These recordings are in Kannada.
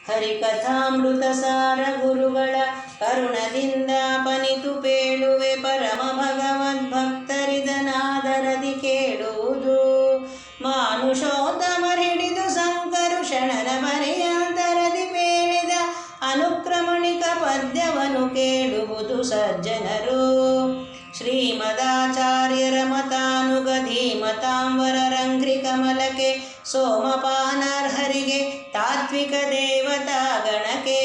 ಹರಿಕಥಾಮೃತ ಸಾರ ಗುರುಗಳ ಕರುಣದಿಂದ ಪನಿತು ಪೇಳುವೆ ಪರಮ ಭಗವದ್ಭಕ್ತರಿದನಾದರದಿ ಕೇಳುವುದು. ಮಾನುಷೋತ್ತಮರಿಡಿದು ಸಂಕರುಷಣನ ಪರ್ಯಂತರದಿ ಪೇಳಿದ ಅನುಕ್ರಮಣಿಕ ಪದ್ಯವನ್ನು ಕೇಳುವುದು ಸಜ್ಜನರು. ಶ್ರೀಮದಾಚಾರ್ಯರ ಮತಾನುಗಧೀಮತಾಂಬರರಂಘ್ರಿ ಕಮಲಕ್ಕೆ ಸೋಮಪಾನಾರ್ಹರಿಗೆ ತಾತ್ವಿಕ ದೇವತಾ ಗಣಕ್ಕೆ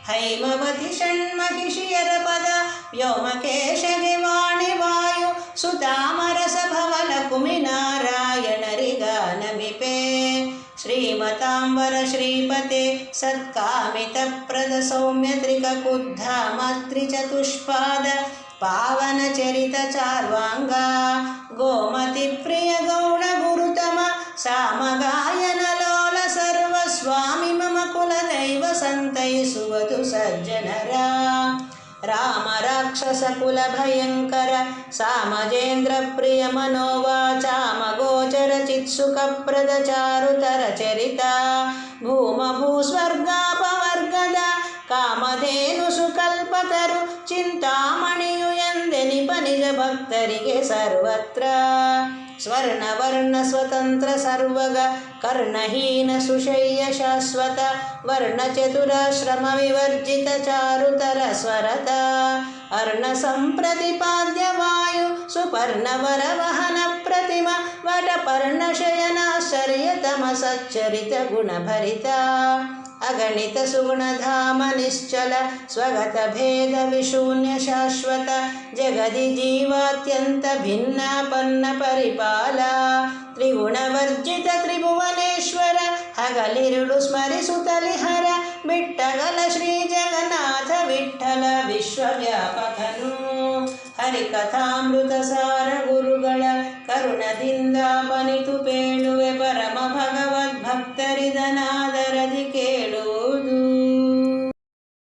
ಹೈಮವತಿ ಷಣ್ಮಹಿಷಿಯರ ಪದ ವ್ಯೋಮಕೇಶಗೆ ವಾಣಿ ವಾಯು ಸುತಾಮರಸ ಭವಲ ಕುಮಿನಾರಾಯಣರಿಗಾನಮಿಪೆ. ಶ್ರೀಮತಾಂಬರ ಶ್ರೀಪತೆ ಸತ್ಕಾಮಿತಪ್ರದ ಸೌಮ್ಯ ತ್ರಿಕುದ್ಧಾಮತ್ರಿ ಚತುಷ್ಪಾದ ಪಾವನ ಚರಿತ ಚಾರ್ವಾಂಗ ಗೋಮತಿ ಪ್ರಿಯ ಗೌಣ ಗುರುತಮ ಸಾಮಗಾಯನ ಲೋಲ ಸರ್ವ ಸ್ವಾಮಿ ಮಮ ಕುಲದೈವ ಸಂತೈಸುವುದು ಸಜ್ಜನರ. ರಾಮ ರಾಕ್ಷಸ ಕುಲ ಭಯಂಕರ ಸಾಮಜೇಂದ್ರ ಪ್ರಿಯ ಮನೋವಾಚಾಮ ಗೋಚರ ಚಿತ್ಸುಖಪ್ರದ ಚಾರುತರ ಚರಿತ ಭೂಮ ಭೂಸ್ವರ್ಗಾಪವರ್ಗದ ಕಾಮಧೇನು ಸುಕಲ್ಪತರು ಚಿಂತಾಮಣಿಯು ಎಂದೆನಿಪ ನಿಜ ಭಕ್ತರಿಗೆ ಸರ್ವತ್ರ. ಸ್ವರ್ಣವರ್ಣ ಸ್ವತಂತ್ರ ಸರ್ವಗ ಕರ್ಣಹೀನ ಸುಶಯ್ಯ ಶಾಶ್ವತ ವರ್ಣಚತುರಾಶ್ರಮ ವಿವರ್ಜಿತ ಚಾರುತರ ಸ್ವರತ ಅರ್ಣ ಸಂಪ್ರತಿಪಾದ್ಯ ವಾಯು ಸುಪರ್ಣವರ ವಹನ ಪ್ರತಿಮ ವಟಪರ್ಣಶಯನಾಶ್ಚರ್ಯತಮ ಸಚ್ಚರಿತ ಗುಣಭರಿತ ಅಗಣಿತ ಸುಗುಣಧಾಮ ನಿಶ್ಚಲ ಸ್ವಗತ ಭೇದ ವಿಶೂನ್ಯ ಶಾಶ್ವತ ಜಗದಿ ಜೀವಾತ್ಯಂತ ಭಿನ್ನಾಪನ್ನ ಪರಿಪಾಲ ತ್ರಿಗುಣವರ್ಜಿತ ತ್ರಿಭುವನೇಶ್ವರ ಹಗಲಿರುಳು ಸ್ಮರಿಸುತ್ತಲಿಹರ ಬಿಟ್ಟಗಲ ಶ್ರೀ ಜಗನ್ನಾಥ ವಿಠ್ಠಲ ವಿಶ್ವವ್ಯಾಪಕನು. ಹರಿಕಥಾಮೃತ ಸಾರ ಗುರುಗಳ ಕರುಣದಿಂದ ಪನಿತು ಪೇಳುವೆ ಪರಮ ಭಗವದ್ಭಕ್ತರಿದನ